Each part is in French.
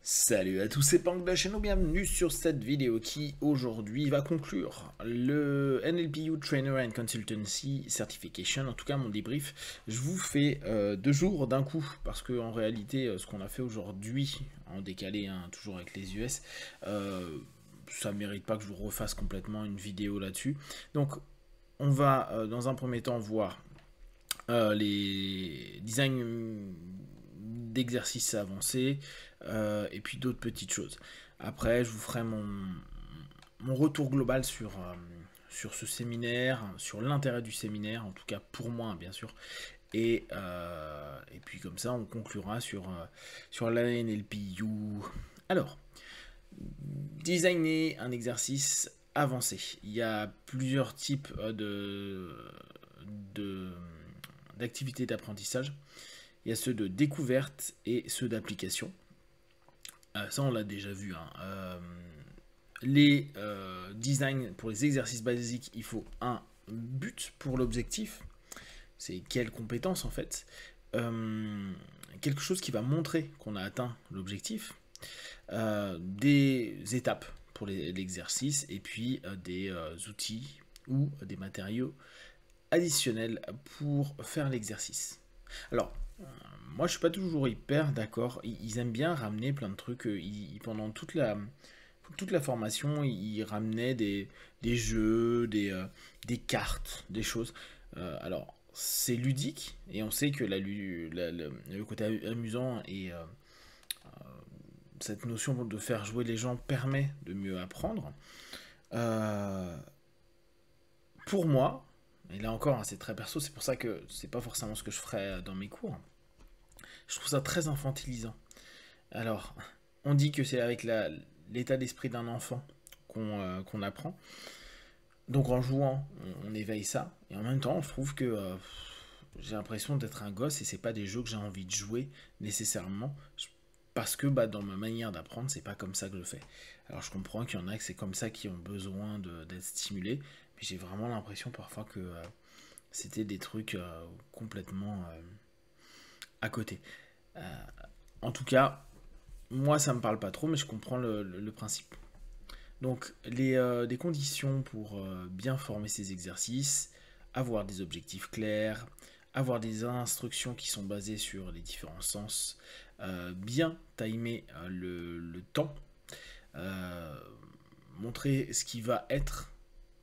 Salut à tous, c'est Pank de la chaîne, bienvenue sur cette vidéo qui aujourd'hui va conclure le NLPU Trainer and Consultancy Certification, en tout cas mon débrief. Je vous fais 2 jours d'un coup parce que en réalité ce qu'on a fait aujourd'hui en décalé, hein, toujours avec les US, ça ne mérite pas que je vous refasse complètement une vidéo là-dessus. Donc on va dans un premier temps voir les designs d'exercices avancés et puis d'autres petites choses. Après, je vous ferai mon retour global sur ce séminaire, sur l'intérêt du séminaire, en tout cas pour moi, bien sûr. Et puis comme ça, on conclura sur la NLPU. Alors, designer un exercice avancé. Il y a plusieurs types de, d'activités d'apprentissage. Il y a ceux de découverte et ceux d'application. Ça, on l'a déjà vu. Hein. Les designs pour les exercices basiques, il faut un but pour l'objectif. C'est quelle compétence en fait. Quelque chose qui va montrer qu'on a atteint l'objectif. Des étapes pour l'exercice et puis des outils ou des matériaux additionnels pour faire l'exercice. Alors, moi je suis pas toujours hyper d'accord. Ils aiment bien ramener plein de trucs. Pendant toute la formation, ils ramenaient des jeux, des cartes, des choses. Alors, c'est ludique et on sait que le côté amusant et cette notion de faire jouer les gens permet de mieux apprendre. Euh, pour moi, et là encore, hein, c'est très perso, c'est pour ça que c'est pas forcément ce que je ferais dans mes cours. Je trouve ça très infantilisant. Alors, on dit que c'est avec l'état d'esprit d'un enfant qu'on apprend. Donc en jouant, on éveille ça. Et en même temps, je trouve que j'ai l'impression d'être un gosse et c'est pas des jeux que j'ai envie de jouer nécessairement. Parce que bah, dans ma manière d'apprendre, c'est pas comme ça que je le fais. Alors je comprends qu'il y en a que c'est comme ça qui ont besoin d'être stimulés. Mais j'ai vraiment l'impression parfois que c'était des trucs complètement à côté. En tout cas, moi ça me parle pas trop, mais je comprends le principe. Donc, des conditions pour bien former ces exercices, avoir des objectifs clairs, avoir des instructions qui sont basées sur les différents sens, bien timer le temps, euh, montrer ce qui va être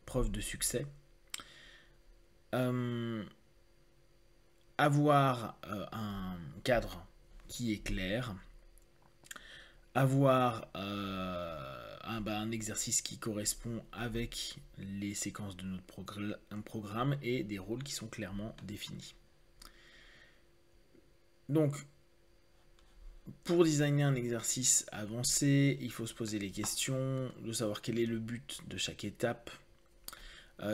preuve de succès, euh, avoir un cadre qui est clair, avoir un exercice qui correspond avec les séquences de notre programme et des rôles qui sont clairement définis. Donc, pour designer un exercice avancé, il faut se poser les questions, de savoir quel est le but de chaque étape,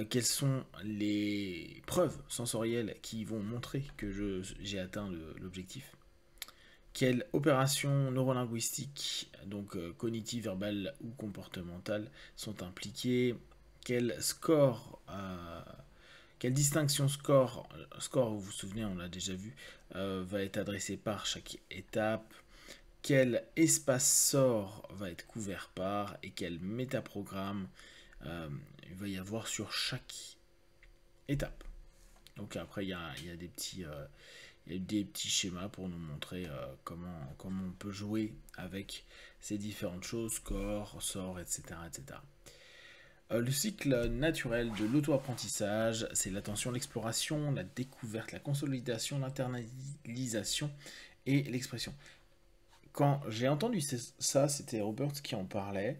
quelles sont les preuves sensorielles qui vont montrer que j'ai atteint l'objectif. Quelles opérations neurolinguistiques, donc cognitives, verbales ou comportementales, sont impliquées, quel score, quelle distinction score, vous vous souvenez, on l'a déjà vu, va être adressé par chaque étape, quel espace sort va être couvert par et quel métaprogramme il va y avoir sur chaque étape. Donc après, il y a des petits schémas pour nous montrer comment on peut jouer avec ces différentes choses, score, sort, etc. etc. Le cycle naturel de l'auto-apprentissage, c'est l'attention, l'exploration, la découverte, la consolidation, l'internalisation et l'expression. Quand j'ai entendu ça, c'était Robert qui en parlait,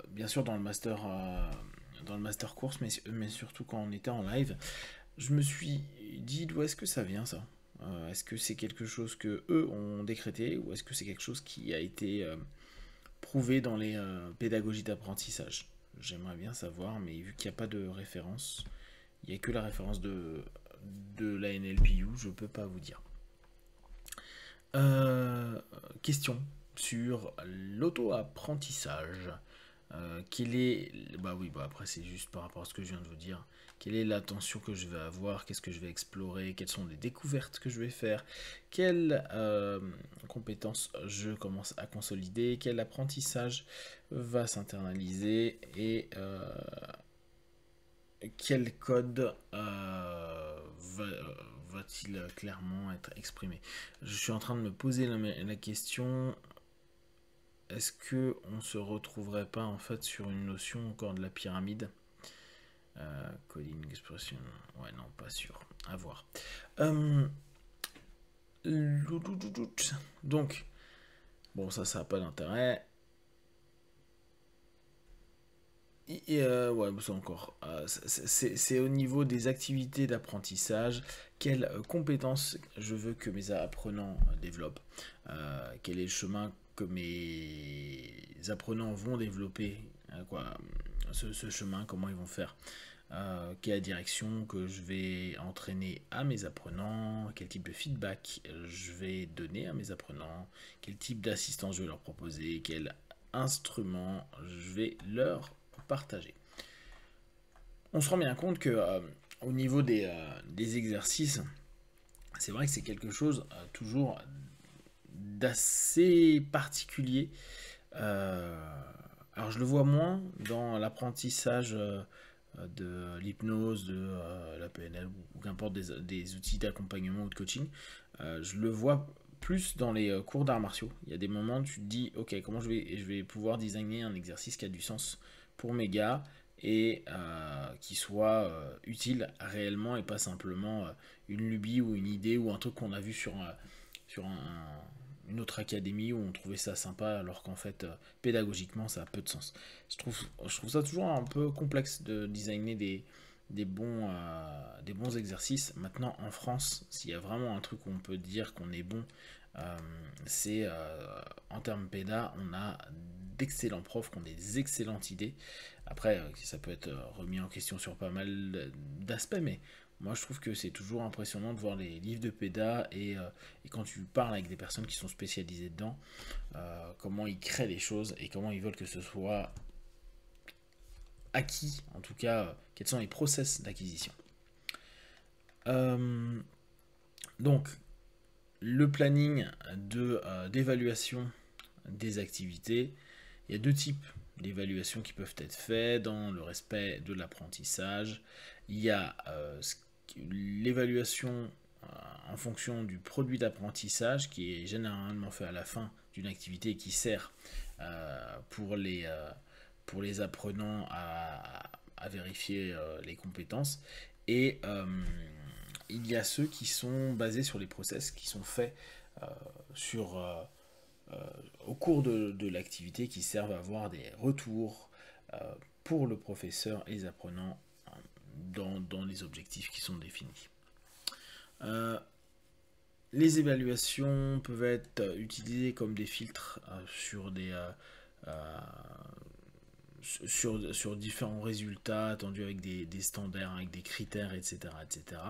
bien sûr dans le master course, mais surtout quand on était en live. Je me suis dit d'où est-ce que ça vient ça. Est-ce que c'est quelque chose que eux ont décrété ou est-ce que c'est quelque chose qui a été prouvé dans les pédagogies d'apprentissage? J'aimerais bien savoir, mais vu qu'il n'y a pas de référence, il n'y a que la référence de la NLPU, je ne peux pas vous dire. Question sur l'auto-apprentissage. Quelle est... Bah oui, bah après c'est juste par rapport à ce que je viens de vous dire. Quelle est l'attention que je vais avoir? Qu'est-ce que je vais explorer? Quelles sont les découvertes que je vais faire? Quelles compétences je commence à consolider? Quel apprentissage va s'internaliser? Et quel code va-t-il clairement être exprimé? Je suis en train de me poser la question, est-ce que on se retrouverait pas en fait sur une notion encore de la pyramide? Coding expression, ouais non pas sûr, à voir. Donc bon ça n'a pas d'intérêt. Ouais, c'est encore. C'est au niveau des activités d'apprentissage. Quelles compétences je veux que mes apprenants développent? Quel est le chemin que mes apprenants vont développer? Ce chemin, comment ils vont faire? Quelle est la direction que je vais entraîner à mes apprenants? Quel type de feedback je vais donner à mes apprenants? Quel type d'assistance je vais leur proposer? Quel instrument je vais leur partager? On se rend bien compte que au niveau des exercices, c'est vrai que c'est quelque chose toujours d'assez particulier. Alors je le vois moins dans l'apprentissage de l'hypnose, de la PNL ou qu'importe des outils d'accompagnement ou de coaching. Je le vois plus dans les cours d'arts martiaux. Il y a des moments où tu te dis, ok, comment je vais pouvoir designer un exercice qui a du sens pour mes gars et qui soit utile réellement et pas simplement une lubie ou une idée ou un truc qu'on a vu sur une autre académie où on trouvait ça sympa alors qu'en fait pédagogiquement ça a peu de sens. Je trouve ça toujours un peu complexe de designer des bons exercices. Maintenant en France, s'il y a vraiment un truc où on peut dire qu'on est bon, c'est en termes péda, on a d'excellents profs qui ont des excellentes idées. Après, ça peut être remis en question sur pas mal d'aspects, mais moi je trouve que c'est toujours impressionnant de voir les livres de péda et quand tu parles avec des personnes qui sont spécialisées dedans, comment ils créent les choses et comment ils veulent que ce soit acquis, en tout cas, quels sont les process d'acquisition. Donc, le planning d'évaluation des activités, il y a deux types d'évaluations qui peuvent être faits dans le respect de l'apprentissage. Il y a l'évaluation en fonction du produit d'apprentissage qui est généralement fait à la fin d'une activité et qui sert pour les apprenants à vérifier les compétences. Et il y a ceux qui sont basés sur les process qui sont faits au cours de l'activité qui servent à avoir des retours pour le professeur et les apprenants dans les objectifs qui sont définis. Les évaluations peuvent être utilisées comme des filtres sur différents résultats attendus avec des standards, avec des critères, etc. etc.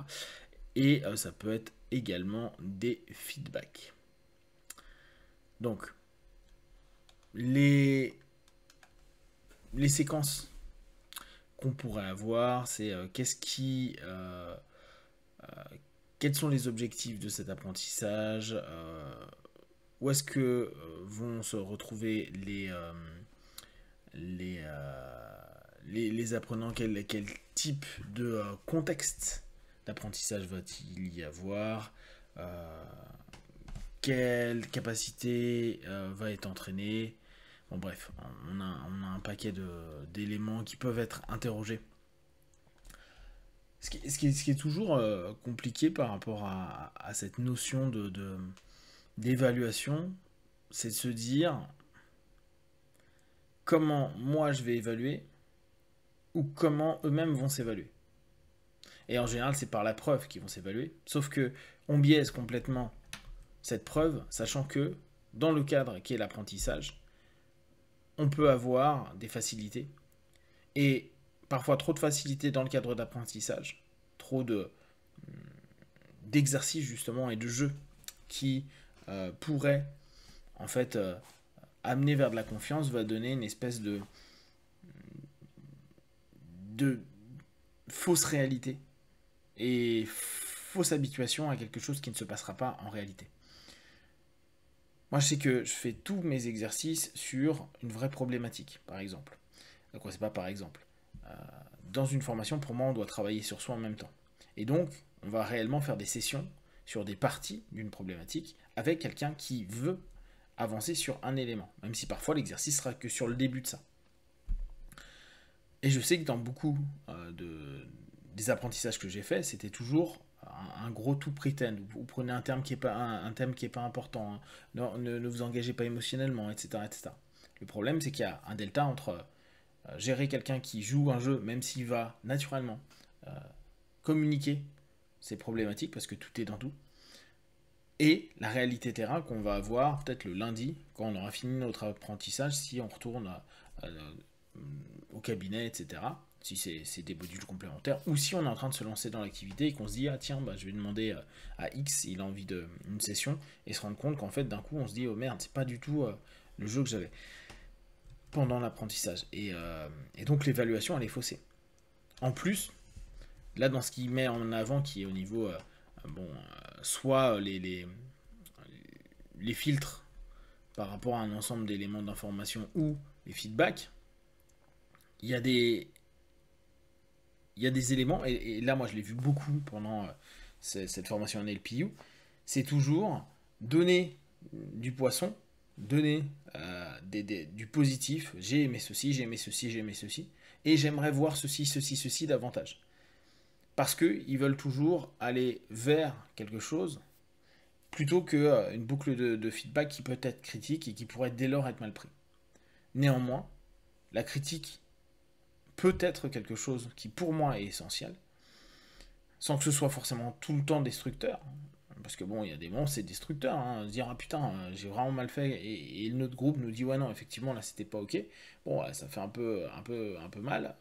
Et ça peut être également des feedbacks. Donc, les séquences qu'on pourrait avoir, c'est quels sont les objectifs de cet apprentissage, où est-ce que vont se retrouver les apprenants, quel type de contexte d'apprentissage va-t-il y avoir, quelle capacité va être entraînée. Bon bref, on a un paquet d'éléments qui peuvent être interrogés. Ce qui est toujours compliqué par rapport à cette notion d'évaluation, c'est de se dire comment moi je vais évaluer ou comment eux-mêmes vont s'évaluer. Et en général, c'est par la preuve qu'ils vont s'évaluer. Sauf que on biaise complètement cette preuve, sachant que dans le cadre qui est l'apprentissage, on peut avoir des facilités. Et parfois trop de facilités dans le cadre d'apprentissage, trop d'exercices justement et de jeux qui pourraient en fait amener vers de la confiance, va donner une espèce de fausses réalités et fausse habituation à quelque chose qui ne se passera pas en réalité. Moi, je sais que je fais tous mes exercices sur une vraie problématique, par exemple. Quoi, c'est pas par exemple. Euh, dans une formation, pour moi, on doit travailler sur soi en même temps. Et donc, on va réellement faire des sessions sur des parties d'une problématique avec quelqu'un qui veut avancer sur un élément, même si parfois l'exercice sera que sur le début de ça. Et je sais que dans beaucoup des apprentissages que j'ai faits, c'était toujours un gros tout pretend. Vous prenez un terme qui est pas un thème qui est pas important, hein. Non, ne vous engagez pas émotionnellement, etc., etc. Le problème, c'est qu'il y a un delta entre gérer quelqu'un qui joue un jeu, même s'il va naturellement euh, communiquer ses problématiques, parce que tout est dans tout, et la réalité terrain qu'on va avoir peut-être le lundi, quand on aura fini notre apprentissage, si on retourne au cabinet, etc. Si c'est des modules complémentaires, ou si on est en train de se lancer dans l'activité et qu'on se dit, ah tiens, bah, je vais demander à X, il a envie d'une session, et se rendre compte qu'en fait, d'un coup, on se dit, oh merde, c'est pas du tout le jeu que j'avais pendant l'apprentissage. Et donc, l'évaluation, elle est faussée. En plus, là, dans ce qu'il met en avant, qui est au niveau, soit les filtres par rapport à un ensemble d'éléments d'information ou les feedbacks, il y a des éléments, et là, moi, je l'ai vu beaucoup pendant cette formation en LPU, c'est toujours donner du poisson, donner du positif, j'ai aimé ceci, j'ai aimé ceci, j'ai aimé ceci, et j'aimerais voir ceci, ceci, ceci davantage. Parce qu'ils veulent toujours aller vers quelque chose plutôt qu'une boucle de feedback qui peut être critique et qui pourrait dès lors être mal pris. Néanmoins, la critique peut être quelque chose qui pour moi est essentiel, sans que ce soit forcément tout le temps destructeur. Parce que bon, il y a des moments, c'est destructeur, hein, se dire ah putain, j'ai vraiment mal fait, et notre groupe nous dit ouais non, effectivement là c'était pas ok. Bon, ça fait un peu mal.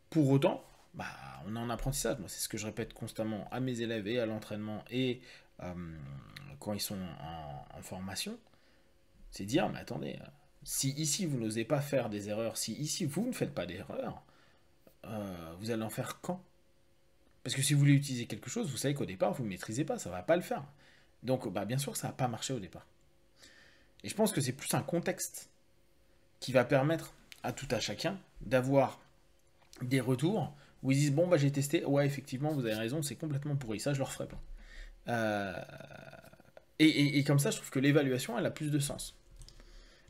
Pour autant, bah, on est en apprentissage. Moi, c'est ce que je répète constamment à mes élèves et à l'entraînement et quand ils sont en formation, c'est dire mais attendez, si ici vous n'osez pas faire des erreurs, si ici vous ne faites pas d'erreurs, vous allez en faire quand? Parce que si vous voulez utiliser quelque chose, vous savez qu'au départ, vous ne maîtrisez pas, ça ne va pas le faire. Donc, bah, bien sûr que ça va pas marcher au départ. Et je pense que c'est plus un contexte qui va permettre à tout à chacun d'avoir des retours où ils disent bon, bah, j'ai testé, ouais, effectivement, vous avez raison, c'est complètement pourri, ça, je le referai pas. Euh, et comme ça, je trouve que l'évaluation, elle a plus de sens.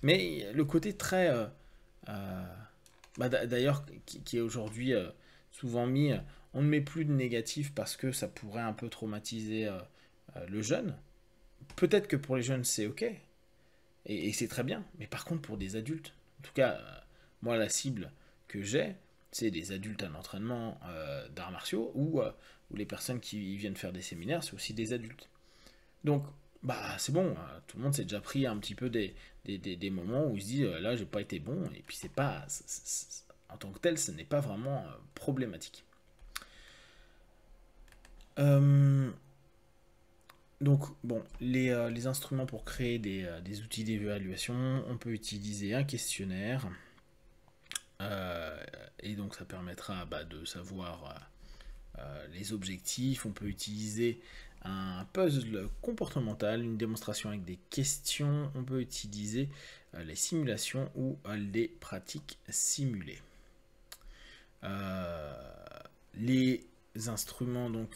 Mais le côté très. D'ailleurs, qui est aujourd'hui souvent mis, on ne met plus de négatif parce que ça pourrait un peu traumatiser le jeune. Peut-être que pour les jeunes, c'est ok, et c'est très bien, mais par contre, pour des adultes, en tout cas, moi, la cible que j'ai, c'est des adultes à l'entraînement d'arts martiaux ou les personnes qui viennent faire des séminaires, c'est aussi des adultes. Donc, bah, c'est bon, tout le monde s'est déjà pris un petit peu des moments où il se dit là, j'ai pas été bon, et puis c'est pas. En tant que tel, ce n'est pas vraiment problématique. Euh, donc, bon, les instruments pour créer des outils d'évaluation, on peut utiliser un questionnaire, euh, et donc ça permettra de savoir les objectifs. On peut utiliser un puzzle comportemental, une démonstration avec des questions. On peut utiliser les simulations ou les pratiques simulées. Les instruments donc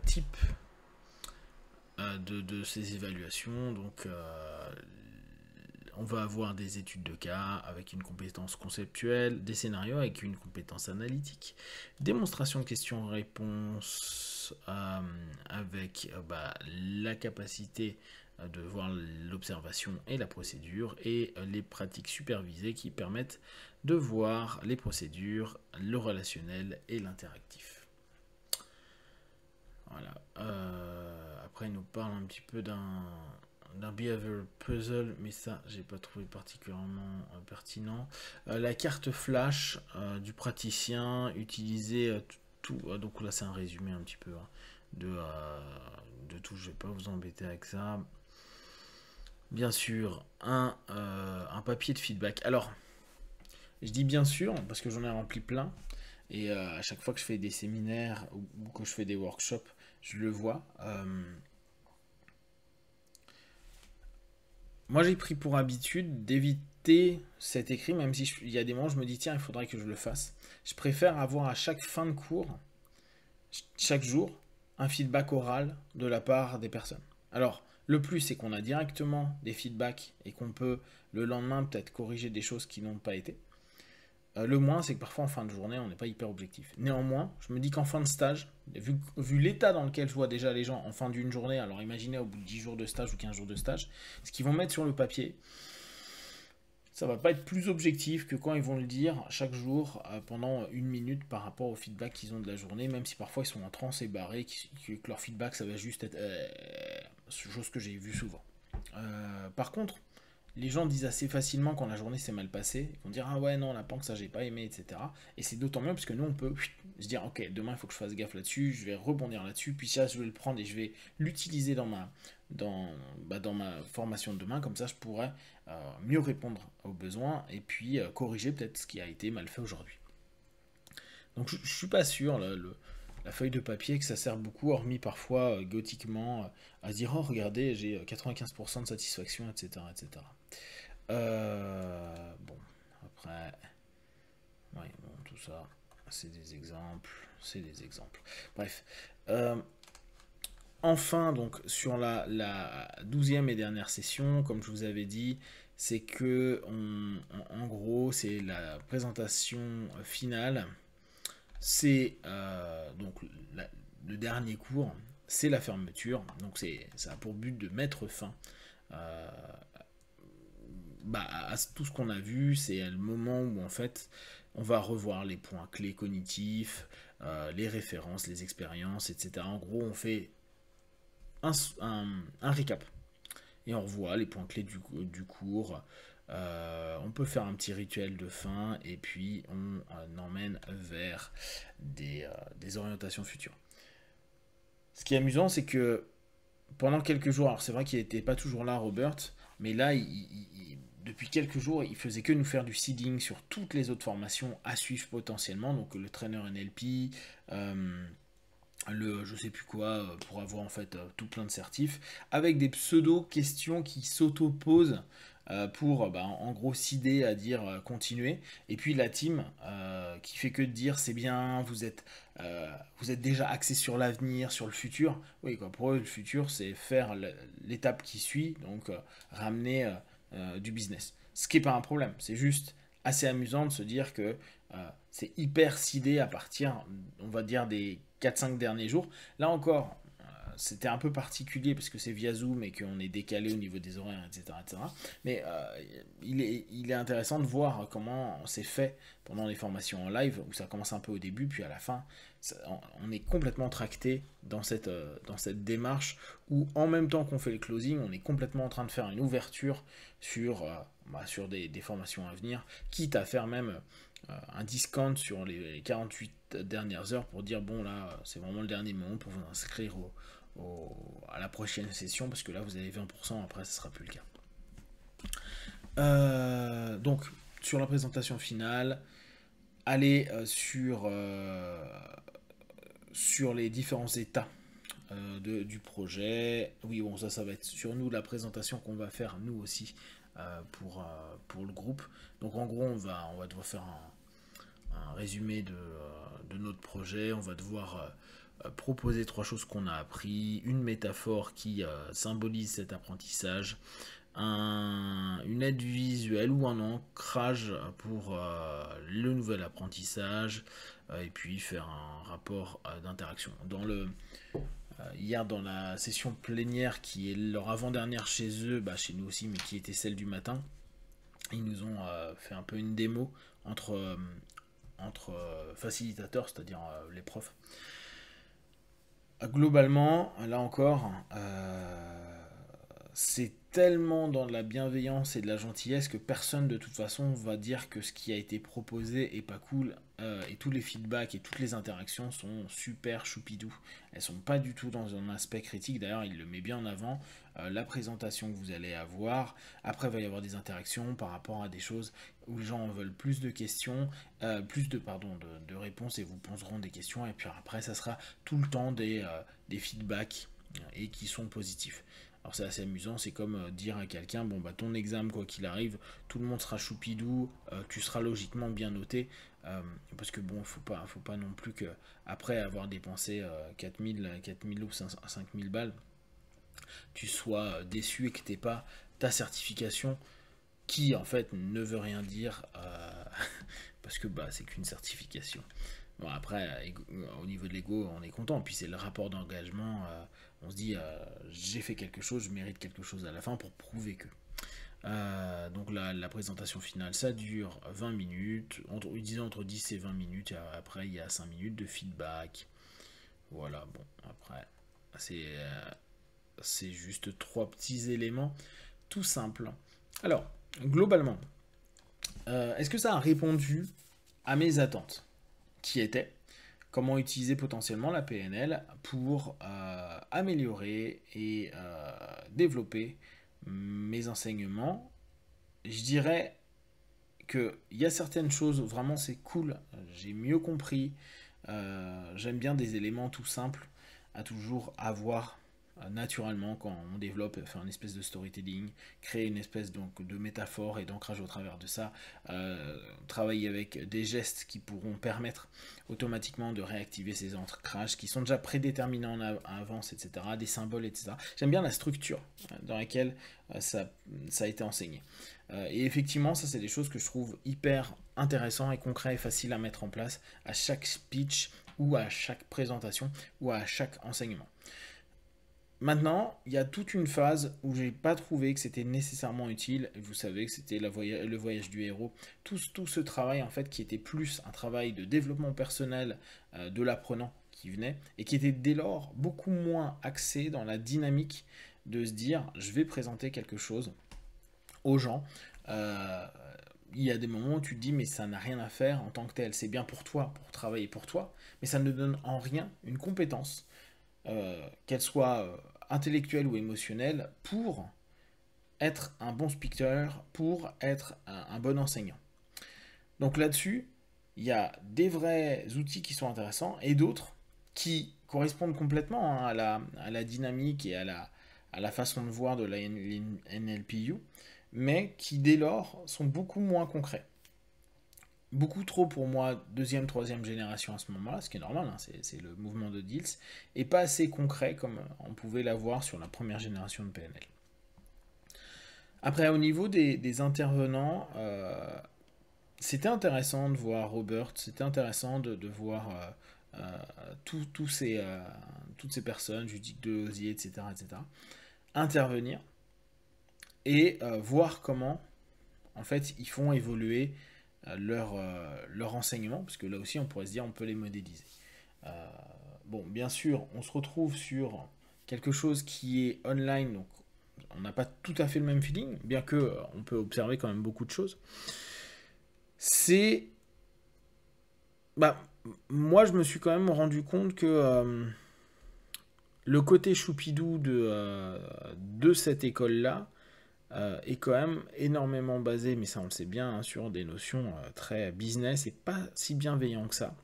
type de ces évaluations, donc on va avoir des études de cas avec une compétence conceptuelle, des scénarios avec une compétence analytique, démonstration de questions-réponses avec la capacité de voir l'observation et la procédure, et les pratiques supervisées qui permettent de voir les procédures, le relationnel et l'interactif. Voilà. Après, il nous parle un petit peu d'un behavior puzzle, mais ça, j'ai pas trouvé particulièrement pertinent. La carte flash du praticien, utiliser tout. Donc là, c'est un résumé un petit peu de tout. Je vais pas vous embêter avec ça. Bien sûr, un papier de feedback. Alors, Je dis bien sûr, parce que j'en ai rempli plein. Et à chaque fois que je fais des séminaires ou que je fais des workshops, je le vois. Moi, j'ai pris pour habitude d'éviter cet écrit, même si il y a des moments où je me dis, tiens, il faudrait que je le fasse. Je préfère avoir à chaque fin de cours, chaque jour, un feedback oral de la part des personnes. Alors, le plus, c'est qu'on a directement des feedbacks et qu'on peut, le lendemain, peut-être corriger des choses qui n'ont pas été. Le moins, c'est que parfois en fin de journée, on n'est pas hyper objectif. Néanmoins, je me dis qu'en fin de stage, vu l'état dans lequel je vois déjà les gens en fin d'une journée, alors imaginez au bout de 10 jours de stage ou 15 jours de stage, ce qu'ils vont mettre sur le papier, ça va pas être plus objectif que quand ils vont le dire chaque jour pendant 1 minute par rapport au feedback qu'ils ont de la journée, même si parfois ils sont en transe et barrés, que leur feedback ça va juste être chose que j'ai vu souvent. Par contre, les gens disent assez facilement quand la journée s'est mal passée. Ils vont dire ah ouais non la banque ça j'ai pas aimé, etc. Et c'est d'autant mieux parce que nous on peut se dire ok demain il faut que je fasse gaffe là-dessus, je vais rebondir là-dessus, puis ça je vais le prendre et je vais l'utiliser dans ma formation de demain, comme ça je pourrais mieux répondre aux besoins et puis corriger peut-être ce qui a été mal fait aujourd'hui. Donc je suis pas sûr la feuille de papier que ça sert beaucoup, hormis parfois gothiquement à se dire oh regardez j'ai 95% de satisfaction, etc. etc. Bon, après, ouais, bon, tout ça, c'est des exemples, c'est des exemples. Bref. Enfin, donc, sur la 12e et dernière session, comme je vous avais dit, c'est que, en gros, c'est la présentation finale. C'est donc le dernier cours, c'est la fermeture. Donc, ça a pour but de mettre fin euh, à tout ce qu'on a vu. C'est le moment où en fait on va revoir les points clés cognitifs, les références, les expériences, etc. En gros, on fait un récap et on revoit les points clés du cours. On peut faire un petit rituel de fin et puis on emmène vers des orientations futures. Ce qui est amusant, c'est que pendant quelques jours, alors c'est vrai qu'il n'était pas toujours là, Robert, mais là, depuis quelques jours, il faisait que nous faire du seeding sur toutes les autres formations à suivre potentiellement, donc le trainer NLP, le je sais plus quoi, pour avoir en fait tout plein de certifs, avec des pseudo-questions qui s'auto-posent pour en gros s'aider à dire continuer, et puis la team qui fait que de dire c'est bien, vous êtes déjà axé sur l'avenir, sur le futur. Oui, quoi, pour eux le futur c'est faire l'étape qui suit, donc ramener du business. Ce qui n'est pas un problème, c'est juste assez amusant de se dire que c'est hyper sidé à partir, on va dire, des 4-5 derniers jours. Là encore, c'était un peu particulier parce que c'est via Zoom et qu'on est décalé au niveau des horaires, etc. etc. Mais il est intéressant de voir comment c'est fait pendant les formations en live, où ça commence un peu au début, puis à la fin, on est complètement tracté dans cette démarche où en même temps qu'on fait le closing, on est complètement en train de faire une ouverture sur des formations à venir, quitte à faire même un discount sur les 48 dernières heures pour dire bon là c'est vraiment le dernier moment pour vous inscrire à la prochaine session parce que là vous avez 20%, après ce sera plus le cas. Donc sur la présentation finale, allez sur les différents états du projet. Oui bon ça va être sur nous la présentation qu'on va faire nous aussi pour le groupe. Donc en gros on va devoir faire un résumé de notre projet. On va devoir proposer 3 choses qu'on a appris, une métaphore qui symbolise cet apprentissage, une aide visuelle ou un ancrage pour le nouvel apprentissage, et puis faire un rapport d'interaction. Hier dans la session plénière qui est leur avant-dernière chez eux, chez nous aussi, mais qui était celle du matin, ils nous ont fait un peu une démo entre facilitateurs, c'est-à-dire les profs. Globalement, là encore, c'est tellement dans de la bienveillance et de la gentillesse que personne de toute façon va dire que ce qui a été proposé est pas cool. Et tous les feedbacks et toutes les interactions sont super choupidou. Elles sont pas du tout dans un aspect critique. D'ailleurs, il le met bien en avant. La présentation que vous allez avoir. Après, il va y avoir des interactions par rapport à des choses où les gens veulent plus de questions, de réponses et vous poseront des questions. Et puis après, ça sera tout le temps des feedbacks et qui sont positifs. Alors c'est assez amusant, c'est comme dire à quelqu'un, bon bah ton examen quoi qu'il arrive, tout le monde sera choupidou, tu seras logiquement bien noté, parce que bon, faut pas non plus que après avoir dépensé 4000 ou 5000 balles, tu sois déçu et que t'aies pas ta certification qui en fait ne veut rien dire parce que bah c'est qu'une certification. Bon, après, au niveau de l'ego, on est content. Puis c'est le rapport d'engagement. On se dit, j'ai fait quelque chose, je mérite quelque chose à la fin pour prouver que. Donc la présentation finale, ça dure 20 minutes. Disons entre 10 et 20 minutes. Et après, il y a 5 minutes de feedback. Voilà, bon, après, c'est juste trois petits éléments tout simples. Alors, globalement, est-ce que ça a répondu à mes attentes qui étaient comment utiliser potentiellement la PNL pour améliorer et développer mes enseignements. Je dirais qu'il y a certaines choses, vraiment c'est cool, j'ai mieux compris, j'aime bien des éléments tout simples à toujours avoir naturellement quand on développe, faire une espèce de storytelling, créer une espèce donc de métaphore et d'ancrage au travers de ça, travailler avec des gestes qui pourront permettre automatiquement de réactiver ces ancrages qui sont déjà prédéterminés en avance, etc., des symboles, etc. J'aime bien la structure dans laquelle ça a été enseigné. Et effectivement, ça c'est des choses que je trouve hyper intéressant et concret et facile à mettre en place à chaque speech ou à chaque présentation ou à chaque enseignement. Maintenant, il y a toute une phase où j'ai pas trouvé que c'était nécessairement utile. Vous savez que c'était le voyage du héros. Tout ce travail en fait qui était plus un travail de développement personnel de l'apprenant qui venait et qui était dès lors beaucoup moins axé dans la dynamique de se dire je vais présenter quelque chose aux gens. Il y a des moments où tu te dis mais ça n'a rien à faire en tant que tel. C'est bien pour toi, pour travailler pour toi, mais ça ne donne en rien une compétence qu'elle soit intellectuelle ou émotionnelle, pour être un bon speaker, pour être un bon enseignant. Donc là-dessus, il y a des vrais outils qui sont intéressants et d'autres qui correspondent complètement à la dynamique et à la façon de voir de la NLPU, mais qui dès lors sont beaucoup moins concrets. Beaucoup trop pour moi, deuxième, troisième génération à ce moment-là, ce qui est normal, hein, c'est le mouvement de Diels, et pas assez concret comme on pouvait l'avoir sur la première génération de PNL. Après, au niveau des intervenants, c'était intéressant de voir Robert, c'était intéressant de voir toutes ces personnes, Judith Delosier, etc., intervenir et voir comment, en fait, ils font évoluer leur enseignement, parce que là aussi on pourrait se dire on peut les modéliser. Bon, bien sûr, on se retrouve sur quelque chose qui est online, donc on n'a pas tout à fait le même feeling, bien que on peut observer quand même beaucoup de choses. C'est... Bah, moi je me suis quand même rendu compte que le côté choupidou de cette école-là, est quand même énormément basé, mais ça on le sait bien, hein, sur des notions très business et pas si bienveillant que ça.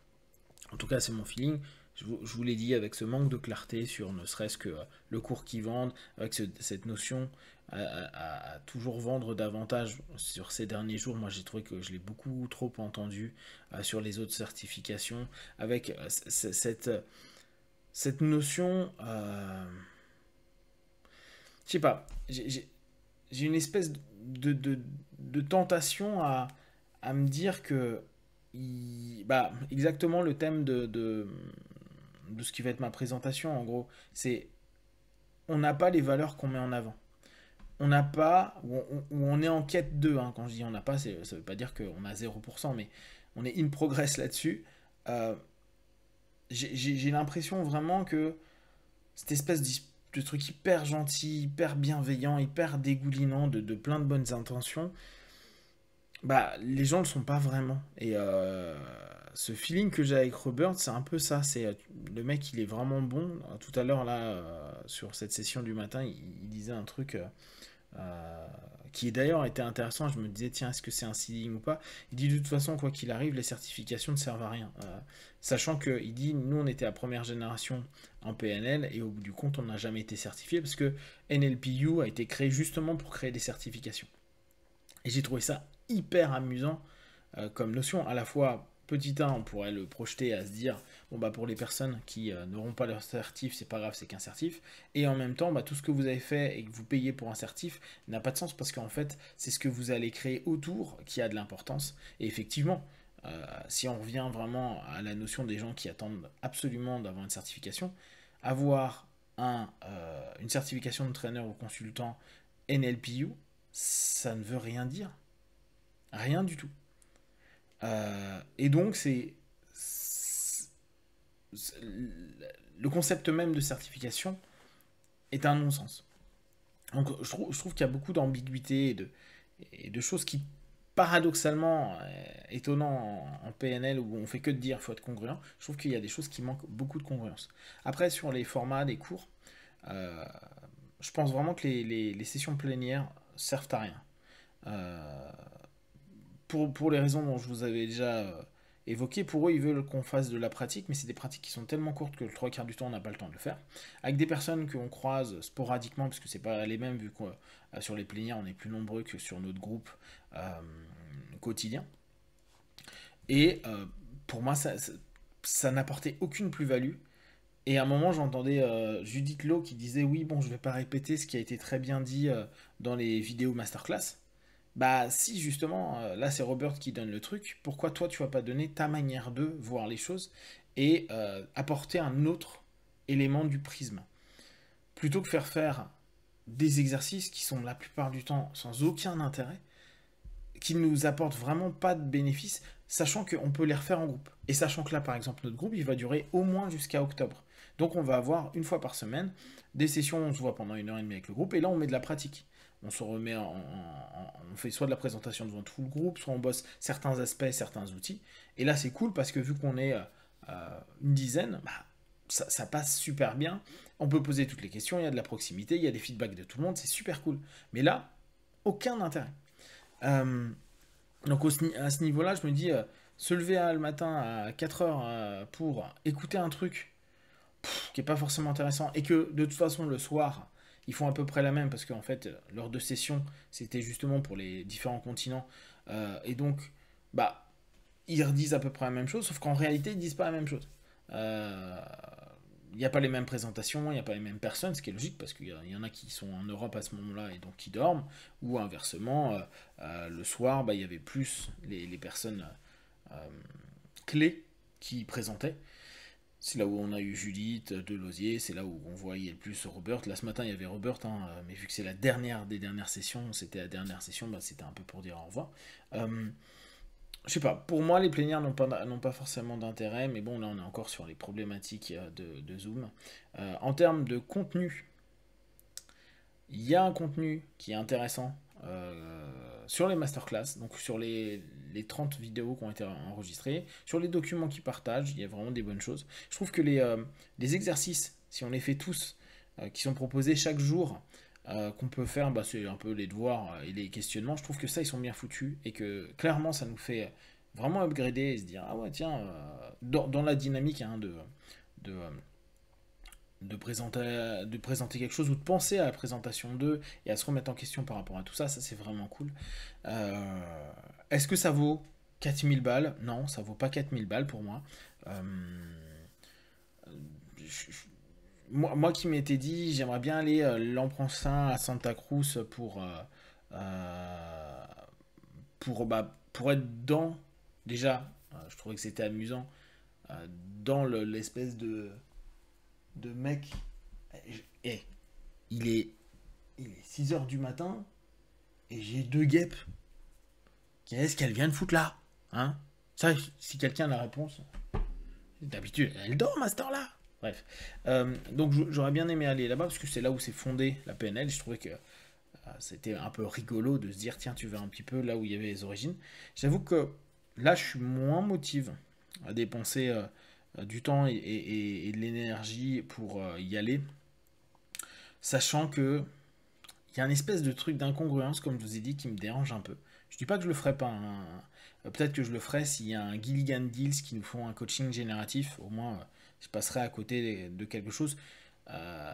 En tout cas, c'est mon feeling. Je vous l'ai dit, avec ce manque de clarté sur ne serait-ce que le cours qu'ils vendent, avec cette notion à toujours vendre davantage sur ces derniers jours. Moi, j'ai trouvé que je l'ai beaucoup trop entendu sur les autres certifications, avec cette notion... je sais pas, j'ai une espèce de tentation à me dire que exactement le thème de ce qui va être ma présentation, en gros, c'est on n'a pas les valeurs qu'on met en avant. On n'a pas, ou on est en quête d'eux, hein, quand je dis on n'a pas, ça veut pas dire qu'on a 0%, mais on est in progress là-dessus. J'ai l'impression vraiment que cette espèce de trucs hyper gentils, hyper bienveillants, hyper dégoulinants, de plein de bonnes intentions, bah, les gens le sont pas vraiment. Et ce feeling que j'ai avec Robert, c'est un peu ça. C'est le mec, il est vraiment bon. Tout à l'heure, là, sur cette session du matin, il disait un truc euh, qui d'ailleurs était intéressant. Je me disais, tiens, est-ce que c'est un seeding ou pas? Il dit, de toute façon, quoi qu'il arrive, les certifications ne servent à rien. Sachant que, il dit, nous, on était à première génération en PNL et au bout du compte, on n'a jamais été certifié parce que NLPU a été créé justement pour créer des certifications. Et j'ai trouvé ça hyper amusant comme notion. À la fois, petit 1, on pourrait le projeter à se dire, bon bah pour les personnes qui n'auront pas leur certif, c'est pas grave, c'est qu'un certif. Et en même temps, bah, tout ce que vous avez fait et que vous payez pour un certif n'a pas de sens parce qu'en fait, c'est ce que vous allez créer autour qui a de l'importance. Et effectivement, si on revient vraiment à la notion des gens qui attendent absolument d'avoir une certification, avoir une certification de traîneur ou consultant NLPU, ça ne veut rien dire. Rien du tout. Et donc, le concept même de certification est un non-sens. Donc, je trouve qu'il y a beaucoup d'ambiguïté et de choses qui, paradoxalement, étonnant en PNL où on fait que de dire faut être congruent, je trouve qu'il y a des choses qui manquent beaucoup de congruence. Après, sur les formats des cours, euh, je pense vraiment que les sessions plénières servent à rien. Euh, pour les raisons dont je vous avais déjà évoqué, pour eux, ils veulent qu'on fasse de la pratique, mais c'est des pratiques qui sont tellement courtes que le trois quarts du temps, on n'a pas le temps de le faire. Avec des personnes qu'on croise sporadiquement, parce que c'est pas les mêmes, vu que sur les plénières, on est plus nombreux que sur notre groupe quotidien. Et pour moi, ça n'apportait aucune plus-value. Et à un moment, j'entendais Judith Lowe qui disait oui, bon, je vais pas répéter ce qui a été très bien dit dans les vidéos masterclass. Bah si justement, là c'est Robert qui donne le truc, pourquoi toi tu vas pas donner ta manière de voir les choses et apporter un autre élément du prisme. Plutôt que faire des exercices qui sont la plupart du temps sans aucun intérêt, qui ne nous apportent vraiment pas de bénéfices, sachant qu'on peut les refaire en groupe. Et sachant que là par exemple notre groupe il va durer au moins jusqu'à octobre. Donc on va avoir une fois par semaine des sessions où on se voit pendant 1 heure et demie avec le groupe et là on met de la pratique. On se remet on fait soit de la présentation devant tout le groupe, soit on bosse certains aspects, certains outils. Et là c'est cool parce que vu qu'on est une dizaine, bah, ça passe super bien. On peut poser toutes les questions, il y a de la proximité, il y a des feedbacks de tout le monde, c'est super cool. Mais là, aucun intérêt. Euh, donc à ce niveau-là, je me dis, se lever le matin à 4 heures pour écouter un truc qui est pas forcément intéressant et que de toute façon le soir ils font à peu près la même parce qu'en fait leurs deux sessions c'était justement pour les différents continents et donc bah ils redisent à peu près la même chose sauf qu'en réalité ils disent pas la même chose. Euh, il n'y a pas les mêmes présentations, il n'y a pas les mêmes personnes, ce qui est logique parce qu'il y en a qui sont en Europe à ce moment-là et donc qui dorment, ou inversement, le soir, bah, il y avait plus les personnes euh, clés qui présentaient. C'est là où on a eu Judith, Delosier, c'est là où on voyait le plus Robert. Là ce matin il y avait Robert, hein, mais vu que c'est la dernière des dernières sessions, c'était la dernière session, bah, c'était un peu pour dire au revoir. Je sais pas, pour moi les plénières n'ont pas forcément d'intérêt, mais bon là on est encore sur les problématiques de Zoom. En termes de contenu, il y a un contenu qui est intéressant sur les masterclass, donc sur les 30 vidéos qui ont été enregistrées, sur les documents qu'ils partagent, il y a vraiment des bonnes choses. Je trouve que les exercices, si on les fait tous, qui sont proposés chaque jour, qu'on peut faire, bah, c'est un peu les devoirs et les questionnements, je trouve que ça, ils sont bien foutus et que clairement, ça nous fait vraiment upgrader et se dire, ah ouais, tiens, dans la dynamique hein, de, de présenter quelque chose ou de penser à la présentation d'eux et à se remettre en question par rapport à tout ça, ça c'est vraiment cool. Est-ce que ça vaut 4000 balles? Non, ça vaut pas 4000 balles pour moi. Euh, moi qui m'étais dit, j'aimerais bien aller l'an prochain à Santa Cruz euh, pour être dans, déjà, je trouvais que c'était amusant, dans l'espèce de mec. Eh, il est, il est 6 heures du matin et j'ai deux guêpes. Qu'est-ce qu'elle vient de foutre là? Hein? Ça, si quelqu'un a la réponse. D'habitude, elle dort à cette heure-là. Bref. Donc j'aurais bien aimé aller là-bas parce que c'est là où s'est fondée la PNL. Je trouvais que c'était un peu rigolo de se dire tiens, tu vas un petit peu là où il y avait les origines. J'avoue que là, je suis moins motivé à dépenser du temps et de l'énergie pour y aller, sachant que il y a un espèce de truc d'incongruence, comme je vous ai dit, qui me dérange un peu. Je dis pas que je le ferai pas, hein. Peut-être que je le ferai s'il y a un Gilligan Deals qui nous font un coaching génératif. Au moins, je passerai à côté de quelque chose. Euh,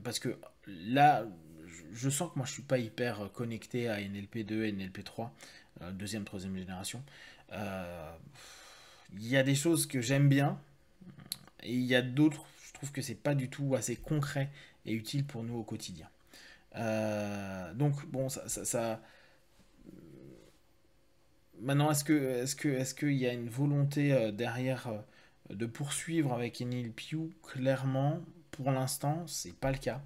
Parce que là, je sens que moi, je suis pas hyper connecté à NLP2 et NLP3, deuxième, troisième génération. Euh, Il y a des choses que j'aime bien, et il y a d'autres, je trouve que c'est pas du tout assez concret et utile pour nous au quotidien. Donc bon, maintenant, est-ce qu'il y a une volonté derrière de poursuivre avec Enil Piu? Clairement, pour l'instant, c'est pas le cas.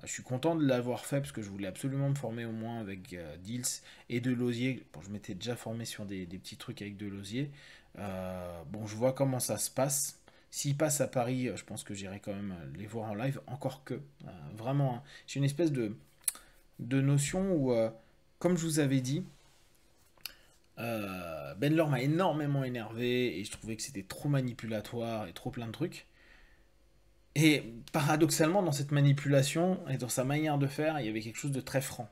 Je suis content de l'avoir fait parce que je voulais absolument me former au moins avec Dils et Delosier. Bon, je m'étais déjà formé sur des petits trucs avec Delosier. Bon, je vois comment ça se passe. S'ils passent à Paris, je pense que j'irai quand même les voir en live. Encore que, vraiment, hein, j'ai une espèce de notion où, comme je vous avais dit, Ben Lore m'a énormément énervé et je trouvais que c'était trop manipulatoire et trop plein de trucs. Et paradoxalement, dans cette manipulation et dans sa manière de faire, il y avait quelque chose de très franc.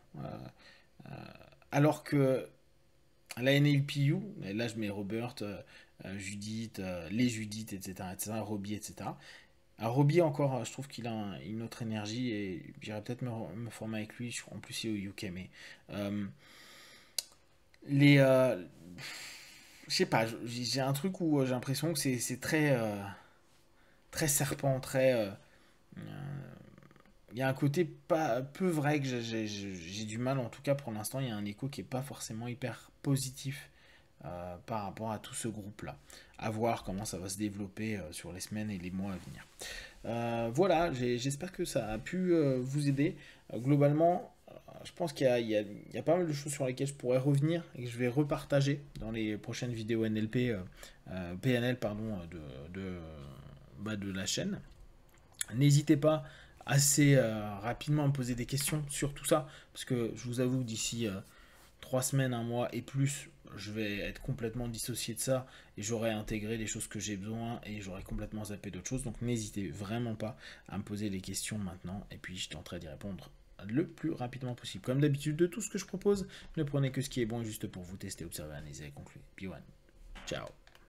Alors que la NLPU, et là je mets Robert, Judith, les Judith, etc., etc., Robbie, etc. Alors Robbie encore, je trouve qu'il a une autre énergie et j'irais peut-être me former avec lui, en plus il est au UK, mais les... je sais pas, j'ai un truc où j'ai l'impression que c'est très, très serpent, très... il y a un côté pas peu vrai que j'ai du mal, en tout cas pour l'instant, il y a un écho qui est pas forcément hyper positif par rapport à tout ce groupe-là. À voir comment ça va se développer sur les semaines et les mois à venir. Voilà, j'espère que ça a pu vous aider. Globalement, je pense qu'il y a pas mal de choses sur lesquelles je pourrais revenir et que je vais repartager dans les prochaines vidéos NLP, PNL pardon, de la chaîne. N'hésitez pas assez rapidement à me poser des questions sur tout ça, parce que je vous avoue, d'ici 3 semaines, un mois et plus, je vais être complètement dissocié de ça et j'aurai intégré les choses que j'ai besoin et j'aurai complètement zappé d'autres choses. Donc n'hésitez vraiment pas à me poser des questions maintenant et puis je tenterai d'y répondre le plus rapidement possible. Comme d'habitude, de tout ce que je propose, ne prenez que ce qui est bon juste pour vous tester, observer, analyser et conclure. Puis one. Ciao.